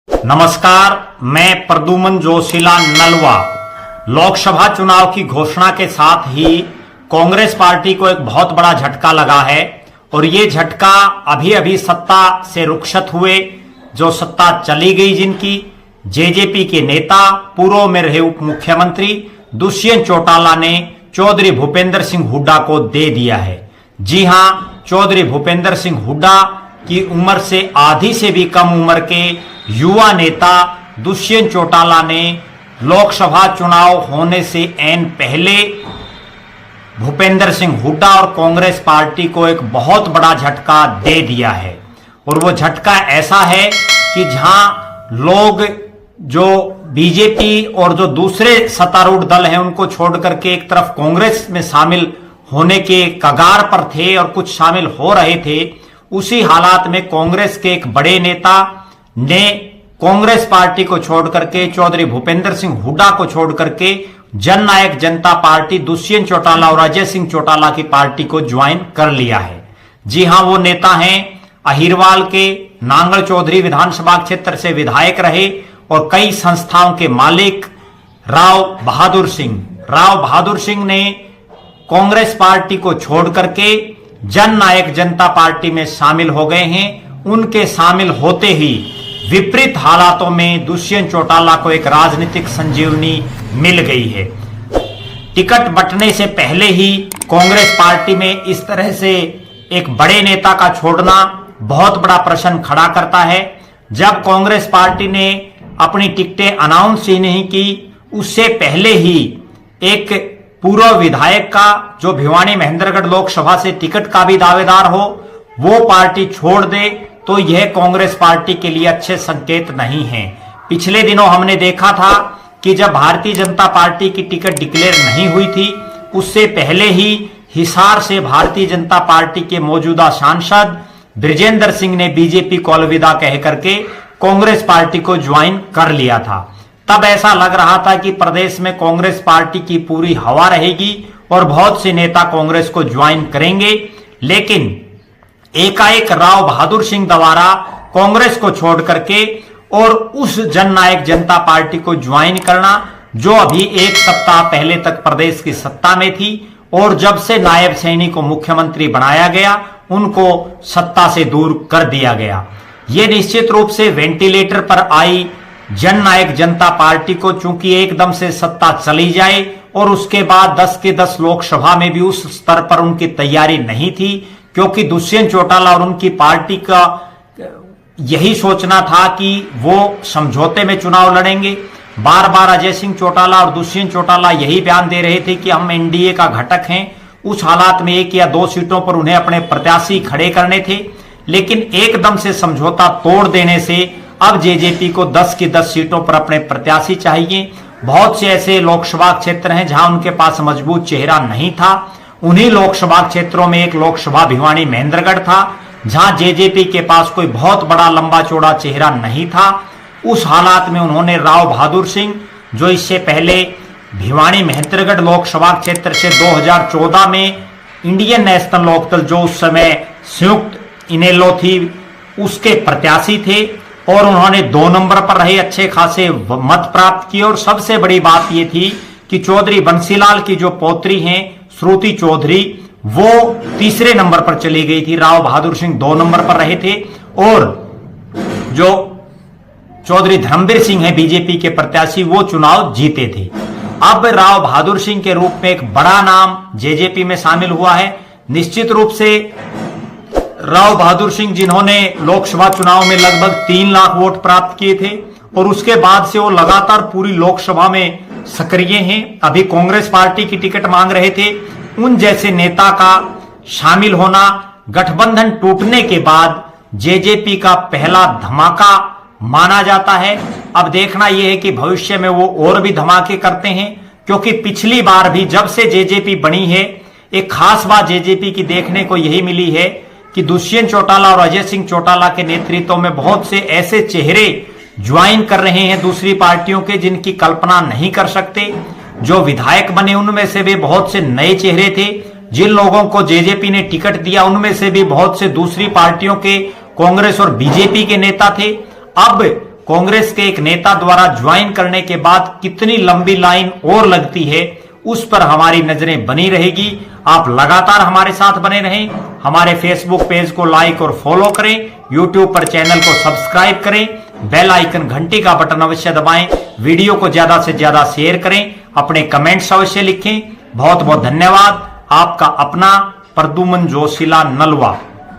नमस्कार, मैं प्रद्युमन जोशीला नलवा। लोकसभा चुनाव की घोषणा के साथ ही कांग्रेस पार्टी को एक बहुत बड़ा झटका लगा है और ये झटका अभी अभी सत्ता से रुखसत हुए, जो सत्ता चली गई, जिनकी जेजेपी के नेता पूर्व में रहे उप मुख्यमंत्री दुष्यंत चौटाला ने चौधरी भूपेंद्र सिंह हुड्डा को दे दिया है। जी हां, चौधरी भूपेंद्र सिंह हुड्डा की उम्र से आधी से भी कम उम्र के युवा नेता दुष्यंत चौटाला ने लोकसभा चुनाव होने से ऐन पहले भूपेंद्र सिंह हुड्डा और कांग्रेस पार्टी को एक बहुत बड़ा झटका दे दिया है। और वो झटका ऐसा है कि जहां लोग जो बीजेपी और जो दूसरे सत्तारूढ़ दल हैं उनको छोड़ करके एक तरफ कांग्रेस में शामिल होने के कगार पर थे और कुछ शामिल हो रहे थे, उसी हालात में कांग्रेस के एक बड़े नेता ने कांग्रेस पार्टी को छोड़ करके, चौधरी भूपेंद्र सिंह हुड्डा को छोड़ करके जननायक जनता पार्टी दुष्यंत चौटाला और अजय सिंह चौटाला की पार्टी को ज्वाइन कर लिया है। जी हां, वो नेता हैं अहिरवाल के नांगल चौधरी विधानसभा क्षेत्र से विधायक रहे और कई संस्थाओं के मालिक राव बहादुर सिंह। राव बहादुर सिंह ने कांग्रेस पार्टी को छोड़ करके जननायक जनता पार्टी में शामिल हो गए हैं। उनके शामिल होते ही विपरीत हालातों में दुष्यंत चौटाला को एक राजनीतिक संजीवनी मिल गई है। टिकट बंटने से पहले ही कांग्रेस पार्टी में इस तरह से एक बड़े नेता का छोड़ना बहुत बड़ा प्रश्न खड़ा करता है। जब कांग्रेस पार्टी ने अपनी टिकटें अनाउंस ही नहीं की, उससे पहले ही एक पूर्व विधायक का, जो भिवानी महेंद्रगढ़ लोकसभा से टिकट का भी दावेदार हो, वो पार्टी छोड़ दे, तो यह कांग्रेस पार्टी के लिए अच्छे संकेत नहीं है। पिछले दिनों हमने देखा था कि जब भारतीय जनता पार्टी की टिकट डिक्लेयर नहीं हुई थी, उससे पहले ही हिसार से भारतीय जनता पार्टी के मौजूदा सांसद बृजेंद्र सिंह ने बीजेपी को अलविदा कह करके कांग्रेस पार्टी को ज्वाइन कर लिया था। तब ऐसा लग रहा था कि प्रदेश में कांग्रेस पार्टी की पूरी हवा रहेगी और बहुत से नेता कांग्रेस को ज्वाइन करेंगे, लेकिन एकाएक राव बहादुर सिंह द्वारा कांग्रेस को छोड़ करके और उस जननायक जनता पार्टी को ज्वाइन करना, जो अभी एक सप्ताह पहले तक प्रदेश की सत्ता में थी और जब से नायब सैनी को मुख्यमंत्री बनाया गया, उनको सत्ता से दूर कर दिया गया। यह निश्चित रूप से वेंटिलेटर पर आई जननायक जनता पार्टी को, चूंकि एकदम से सत्ता चली जाए और उसके बाद 10 के 10 लोकसभा में भी उस स्तर पर उनकी तैयारी नहीं थी, क्योंकि दुष्यंत चौटाला और उनकी पार्टी का यही सोचना था कि वो समझौते में चुनाव लड़ेंगे। बार बार अजय सिंह चौटाला और दुष्यंत चौटाला यही बयान दे रहे थे कि हम एनडीए का घटक हैं। उस हालात में 1 या 2 सीटों पर उन्हें अपने प्रत्याशी खड़े करने थे, लेकिन एकदम से समझौता तोड़ देने से अब जेजेपी को 10 की 10 सीटों पर अपने प्रत्याशी चाहिए। बहुत से ऐसे लोकसभा क्षेत्र हैं जहां उनके पास मजबूत चेहरा नहीं था। उन्हीं लोकसभा क्षेत्रों में एक लोकसभा भिवानी महेंद्रगढ़ था, जहां जेजेपी के पास कोई बहुत बड़ा लंबा चौड़ा चेहरा नहीं था। उस हालात में उन्होंने राव बहादुर सिंह, जो इससे पहले भिवानी महेंद्रगढ़ लोकसभा क्षेत्र से 2014 में इंडियन नेशनल लोकदल, जो उस समय संयुक्त इनेलो थी, उसके प्रत्याशी थे और उन्होंने 2 नंबर पर रहे, अच्छे खासे मत प्राप्त किए। और सबसे बड़ी बात यह थी कि चौधरी बंसीलाल की जो पौत्री हैं श्रुति चौधरी, वो 3रे नंबर पर चली गई थी। राव बहादुर सिंह 2 नंबर पर रहे थे और जो चौधरी धर्मवीर सिंह है बीजेपी के प्रत्याशी, वो चुनाव जीते थे। अब राव बहादुर सिंह के रूप में एक बड़ा नाम जेजेपी में शामिल हुआ है। निश्चित रूप से राव बहादुर सिंह, जिन्होंने लोकसभा चुनाव में लगभग 3 लाख वोट प्राप्त किए थे और उसके बाद से वो लगातार पूरी लोकसभा में सक्रिय हैं, अभी कांग्रेस पार्टी की टिकट मांग रहे थे। उन जैसे नेता का शामिल होना गठबंधन टूटने के बाद जेजेपी का पहला धमाका माना जाता है। अब देखना यह है कि भविष्य में वो और भी धमाके करते हैं, क्योंकि पिछली बार भी जब से जेजेपी बनी है, एक खास बात जेजेपी की देखने को यही मिली है कि दुष्यंत चौटाला और अजय सिंह चौटाला के नेतृत्व में बहुत से ऐसे चेहरे ज्वाइन कर रहे हैं दूसरी पार्टियों के, जिनकी कल्पना नहीं कर सकते। जो विधायक बने उनमें से भी बहुत से नए चेहरे थे। जिन लोगों को जेजेपी ने टिकट दिया उनमें से भी बहुत से दूसरी पार्टियों के, कांग्रेस और बीजेपी के नेता थे। अब कांग्रेस के एक नेता द्वारा ज्वाइन करने के बाद कितनी लंबी लाइन और लगती है, उस पर हमारी नजरें बनी रहेगी। आप लगातार हमारे साथ बने रहें। हमारे फेसबुक पेज को लाइक और फॉलो करें, यूट्यूब पर चैनल को सब्सक्राइब करें, बेल आइकन घंटी का बटन अवश्य दबाएं, वीडियो को ज्यादा से ज्यादा शेयर करें, अपने कमेंट्स अवश्य लिखें। बहुत बहुत धन्यवाद। आपका अपना प्रद्युमन जोशीला नलवा।